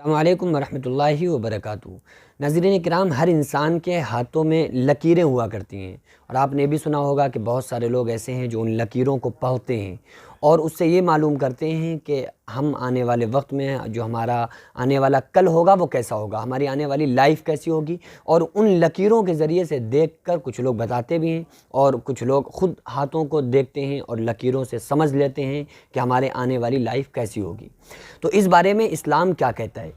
السلام علیکم ورحمۃ اللہ وبرکاتہ۔ ناظرین کرام، ہر انسان کے ہاتھوں میں لکیریں ہوا کرتی ہیں، اور آپ نے بھی سنا ہوگا کہ بہت سارے لوگ ایسے ہیں جو ان لکیروں کو پڑھتے ہیں اور اس سے یہ معلوم کرتے ہیں کہ ہم آنے والے وقت میں جو ہمارا آنے والا کل ہوگا وہ کیسا ہوگا، ہماری آنے والی لائف کیسی ہوگی، اور ان لکیروں کے ذریعے سے دیکھ کر کچھ لوگ بتاتے بھی ہیں اور کچھ لوگ خود ہاتھوں کو دیکھتے ہیں اور لکیروں سے سمجھ لیتے ہیں کہ ہمارے آنے والی لائف کیسی ہوگی۔ تو اس بارے میں اسلام کیا کہتا ہے؟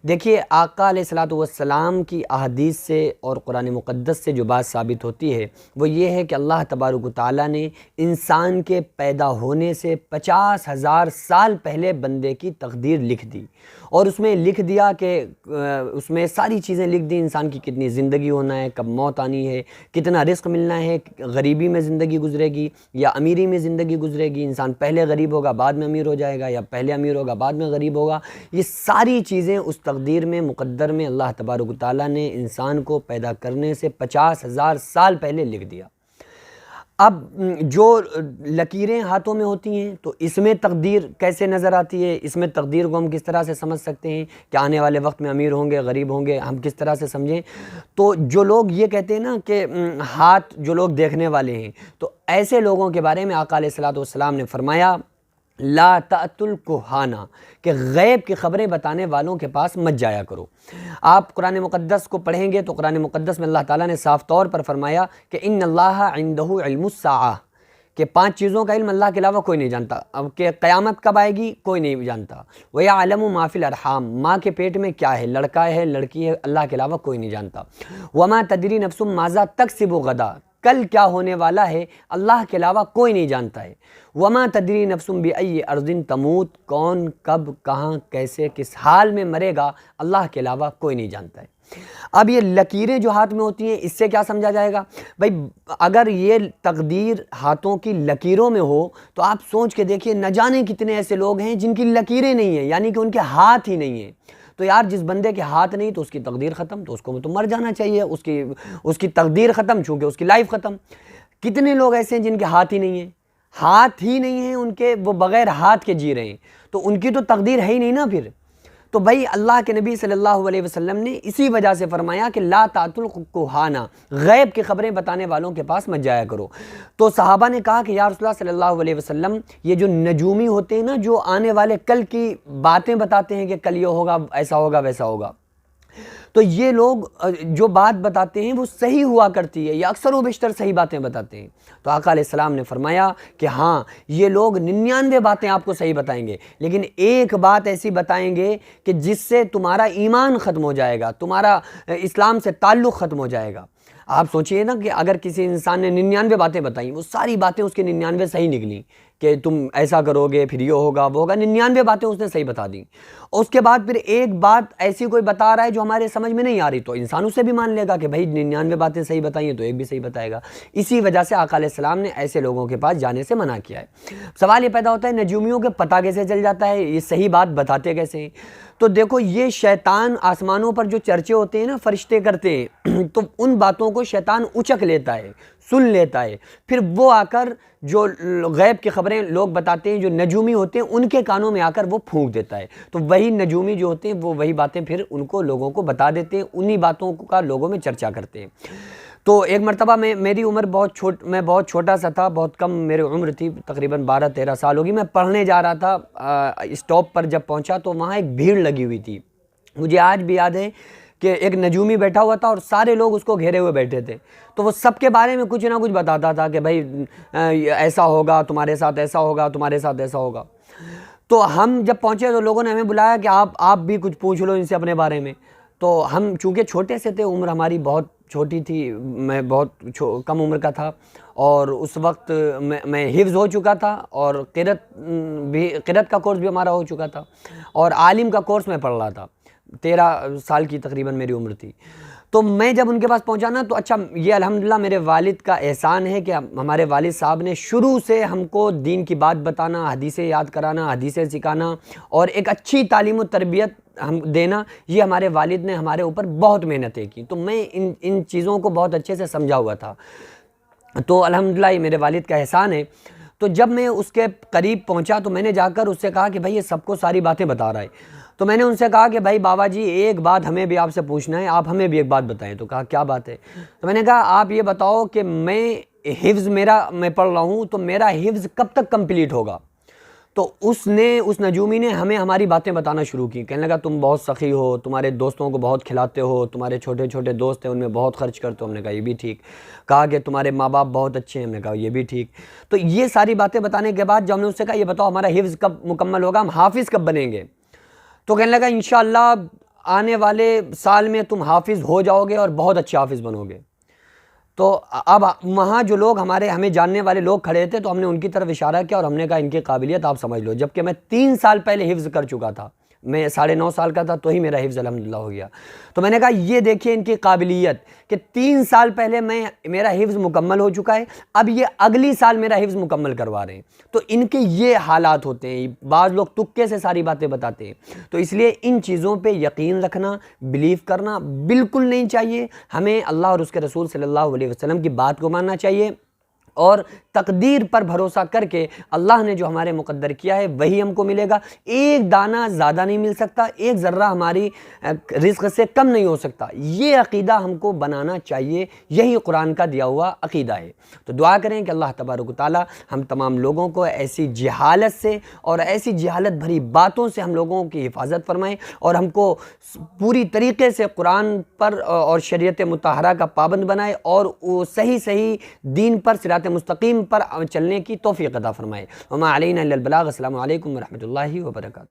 دیکھیے، آقا علیہ الصلوۃ والسلام کی احادیث سے اور قرآن مقدس سے جو بات ثابت ہوتی ہے وہ یہ ہے کہ اللہ تبارک و تعالیٰ نے انسان کے پیدا ہونے سے 50,000 سال پہلے بندے کی تقدیر لکھ دی، اور اس میں لکھ دیا کہ اس میں ساری چیزیں لکھ دی، انسان کی کتنی زندگی ہونا ہے، کب موت آنی ہے، کتنا رزق ملنا ہے، غریبی میں زندگی گزرے گی یا امیری میں زندگی گزرے گی، انسان پہلے غریب ہوگا بعد میں امیر ہو جائے گا یا پہلے امیر ہوگا بعد میں غریب ہوگا۔ یہ ساری چیزیں اس تقدیر میں، مقدر میں اللہ تبارک و تعالیٰ نے انسان کو پیدا کرنے سے 50,000 سال پہلے لکھ دیا۔ اب جو لکیریں ہاتھوں میں ہوتی ہیں تو اس میں تقدیر کیسے نظر آتی ہے، اس میں تقدیر کو ہم کس طرح سے سمجھ سکتے ہیں کہ آنے والے وقت میں امیر ہوں گے غریب ہوں گے، ہم کس طرح سے سمجھیں؟ تو جو لوگ یہ کہتے ہیں نا کہ ہاتھ جو لوگ دیکھنے والے ہیں، تو ایسے لوگوں کے بارے میں آقا علیہ الصلوۃ والسلام نے فرمایا لا تأتوا الکہانہ، کہ غیب کی خبریں بتانے والوں کے پاس مت جایا کرو۔ آپ قرآن مقدس کو پڑھیں گے تو قرآن مقدس میں اللہ تعالیٰ نے صاف طور پر فرمایا کہ ان اللہ عندہ علم الساعہ، کہ 5 چیزوں کا علم اللہ کے علاوہ کوئی نہیں جانتا، اب کہ قیامت کب آئے گی کوئی نہیں جانتا۔ وَيَعْلَمُ مَا فِي الْأَرْحَامِ، ماں کے پیٹ میں کیا ہے، لڑکا ہے لڑکی ہے، اللہ کے علاوہ کوئی نہیں جانتا۔ وَمَا تَدْرِي نَفْسٌ مَاذَا تَكْسِبُ غَدًا، کل کیا ہونے والا ہے اللہ کے علاوہ کوئی نہیں جانتا ہے۔ وَمَا تَدْرِي نَفْسٌ بِأَيِّ أَرْضٍ تَمُوتُ، کون کب کہاں کیسے کس حال میں مرے گا اللہ کے علاوہ کوئی نہیں جانتا ہے۔ اب یہ لکیریں جو ہاتھ میں ہوتی ہیں اس سے کیا سمجھا جائے گا؟ بھائی اگر یہ تقدیر ہاتھوں کی لکیروں میں ہو تو آپ سوچ کے دیکھیے، نہ جانے کتنے ایسے لوگ ہیں جن کی لکیریں نہیں ہیں، یعنی کہ ان کے ہاتھ ہی نہیں ہیں۔ تو یار جس بندے کے ہاتھ نہیں تو اس کی تقدیر ختم، تو اس کو تو مر جانا چاہیے، اس کی تقدیر ختم، چونکہ اس کی لائف ختم۔ کتنے لوگ ایسے ہیں جن کے ہاتھ ہی نہیں ہیں، ہاتھ ہی نہیں ہیں ان کے، وہ بغیر ہاتھ کے جی رہے ہیں، تو ان کی تو تقدیر ہے ہی نہیں نا پھر۔ تو بھائی اللہ کے نبی صلی اللہ علیہ وسلم نے اسی وجہ سے فرمایا کہ لا تأتوا الکہانہ، غیب کی خبریں بتانے والوں کے پاس مت جایا کرو۔ تو صحابہ نے کہا کہ یا رسول اللہ صلی اللہ علیہ وسلم، یہ جو نجومی ہوتے ہیں نا، جو آنے والے کل کی باتیں بتاتے ہیں کہ کل یہ ہوگا، ایسا ہوگا ویسا ہوگا، تو یہ لوگ جو بات بتاتے ہیں وہ صحیح ہوا کرتی ہے، یا اکثر و بیشتر صحیح باتیں بتاتے ہیں۔ تو آقا علیہ السلام نے فرمایا کہ ہاں، یہ لوگ 99 باتیں آپ کو صحیح بتائیں گے، لیکن ایک بات ایسی بتائیں گے کہ جس سے تمہارا ایمان ختم ہو جائے گا، تمہارا اسلام سے تعلق ختم ہو جائے گا۔ آپ سوچئے نا کہ اگر کسی انسان نے 99 باتیں بتائیں، وہ ساری باتیں اس کی 99 صحیح نکلیں کہ تم ایسا کرو گے پھر یہ ہوگا وہ ہوگا، 99 باتیں اس نے صحیح بتا دیں، اور اس کے بعد پھر ایک بات ایسی کوئی بتا رہا ہے جو ہمارے سمجھ میں نہیں آ رہی، تو انسان اسے بھی مان لے گا کہ بھائی 99 باتیں صحیح بتائی ہیں تو ایک بھی صحیح بتائے گا۔ اسی وجہ سے آقا علیہ السلام نے ایسے لوگوں کے پاس جانے سے منع کیا ہے۔ سوال یہ پیدا ہوتا ہے نجومیوں کے پتہ کیسے چل جاتا ہے، یہ صحیح بات بتاتے کیسے ہیں؟ تو دیکھو، یہ شیطان آسمانوں پر جو چرچے ہوتے ہیں نا، فرشتے کرتے ہیں، تو ان باتوں کو شیطان اچک لیتا ہے، سن لیتا ہے، پھر وہ آ کر جو غیب کی خبریں لوگ بتاتے ہیں، جو نجومی ہوتے ہیں، ان کے کانوں میں آ کر وہ پھونک دیتا ہے، تو وہی نجومی جو ہوتے ہیں وہ وہی باتیں پھر ان کو لوگوں کو بتا دیتے ہیں، انہی باتوں کا لوگوں میں چرچا کرتے ہیں۔ تو ایک مرتبہ میری عمر میں بہت چھوٹا سا تھا، بہت کم میری عمر تھی، تقریباً 12-13 سال ہوگی۔ میں پڑھنے جا رہا تھا، اسٹاپ پر جب پہنچا تو وہاں ایک بھیڑ لگی ہوئی تھی۔ مجھے آج بھی یاد ہے کہ ایک نجومی بیٹھا ہوا تھا اور سارے لوگ اس کو گھیرے ہوئے بیٹھے تھے، تو وہ سب کے بارے میں کچھ نہ کچھ بتاتا تھا کہ بھائی ایسا ہوگا تمہارے ساتھ، ایسا ہوگا تمہارے ساتھ، ایسا ہوگا۔ تو ہم جب پہنچے تو لوگوں نے ہمیں بلایا کہ آپ بھی کچھ پوچھ لو ان سے اپنے بارے میں۔ تو ہم چونکہ چھوٹے سے تھے، عمر ہماری بہت چھوٹی تھی، میں بہت کم عمر کا تھا، اور اس وقت میں حفظ ہو چکا تھا، اور قرأت کا کورس بھی ہمارا ہو چکا تھا، اور عالم کا کورس میں پڑھ رہا تھا۔ 13 سال کی تقریباً میری عمر تھی۔ تو میں جب ان کے پاس پہنچا نا، تو اچھا یہ الحمدللہ میرے والد کا احسان ہے کہ ہمارے والد صاحب نے شروع سے ہم کو دین کی بات بتانا، حدیثیں یاد کرانا، حدیثیں سکھانا، اور ایک اچھی تعلیم و تربیت ہم دینا، یہ ہمارے والد نے ہمارے اوپر بہت محنتیں کی، تو میں ان چیزوں کو بہت اچھے سے سمجھا ہوا تھا۔ تو الحمدللہ یہ میرے والد کا احسان ہے۔ تو جب میں اس کے قریب پہنچا تو میں نے جا کر اس سے کہا کہ بھائی یہ سب کو ساری باتیں بتا رہا ہے۔ تو میں نے ان سے کہا کہ بھائی بابا جی ایک بات ہمیں بھی آپ سے پوچھنا ہے، آپ ہمیں بھی ایک بات بتائیں۔ تو کہا کیا بات ہے؟ تو میں نے کہا آپ یہ بتاؤ کہ میں پڑھ رہا ہوں تو میرا حفظ کب تک کمپلیٹ ہوگا؟ تو اس نجومی نے ہمیں ہماری باتیں بتانا شروع کی، کہنے لگا تم بہت سخی ہو، تمہارے دوستوں کو بہت کھلاتے ہو، تمہارے چھوٹے چھوٹے دوست ہیں ان میں بہت خرچ کرتے ہو۔ ہم نے کہا یہ بھی ٹھیک۔ کہا کہ تمہارے ماں باپ بہت اچھے ہیں۔ ہم نے کہا یہ بھی ٹھیک۔ تو یہ ساری باتیں بتانے کے بعد جب ہم نے اس سے کہا یہ بتاؤ ہمارا حفظ کب مکمل ہوگا، ہم حافظ کب بنیں گے؟ تو کہنے لگا انشاءاللہ آنے والے سال میں تم حافظ ہو جاؤ گے اور بہت اچھے حافظ بنو گے۔ تو اب وہاں جو لوگ ہمیں جاننے والے لوگ کھڑے تھے تو ہم نے ان کی طرف اشارہ کیا اور ہم نے کہا ان کی قابلیت آپ سمجھ لو، جبکہ میں 3 سال پہلے حفظ کر چکا تھا، میں 9.5 سال کا تھا تو ہی میرا حفظ الحمدللہ ہو گیا۔ تو میں نے کہا یہ دیکھیے ان کی قابلیت کہ 3 سال پہلے میرا حفظ مکمل ہو چکا ہے، اب یہ اگلی سال میرا حفظ مکمل کروا رہے ہیں۔ تو ان کے یہ حالات ہوتے ہیں، بعض لوگ تکے سے ساری باتیں بتاتے ہیں۔ تو اس لیے ان چیزوں پہ یقین رکھنا، بلیو کرنا بالکل نہیں چاہیے۔ ہمیں اللہ اور اس کے رسول صلی اللہ علیہ وسلم کی بات کو ماننا چاہیے اور تقدیر پر بھروسہ کر کے اللہ نے جو ہمارے مقدر کیا ہے وہی ہم کو ملے گا۔ ایک دانہ زیادہ نہیں مل سکتا، ایک ذرہ ہماری رزق سے کم نہیں ہو سکتا، یہ عقیدہ ہم کو بنانا چاہیے، یہی قرآن کا دیا ہوا عقیدہ ہے۔ تو دعا کریں کہ اللہ تبارک و تعالی ہم تمام لوگوں کو ایسی جہالت سے اور ایسی جہالت بھری باتوں سے ہم لوگوں کی حفاظت فرمائیں اور ہم کو پوری طریقے سے قرآن پر اور شریعت مطہرہ کا پابند بنائے اور صحیح دین پر، صراط مستقیم پر چلنے کی توفیق عطا فرمائے۔ وما علینا الا البلاغ۔ السلام علیکم ورحمۃ اللہ وبرکاتہ۔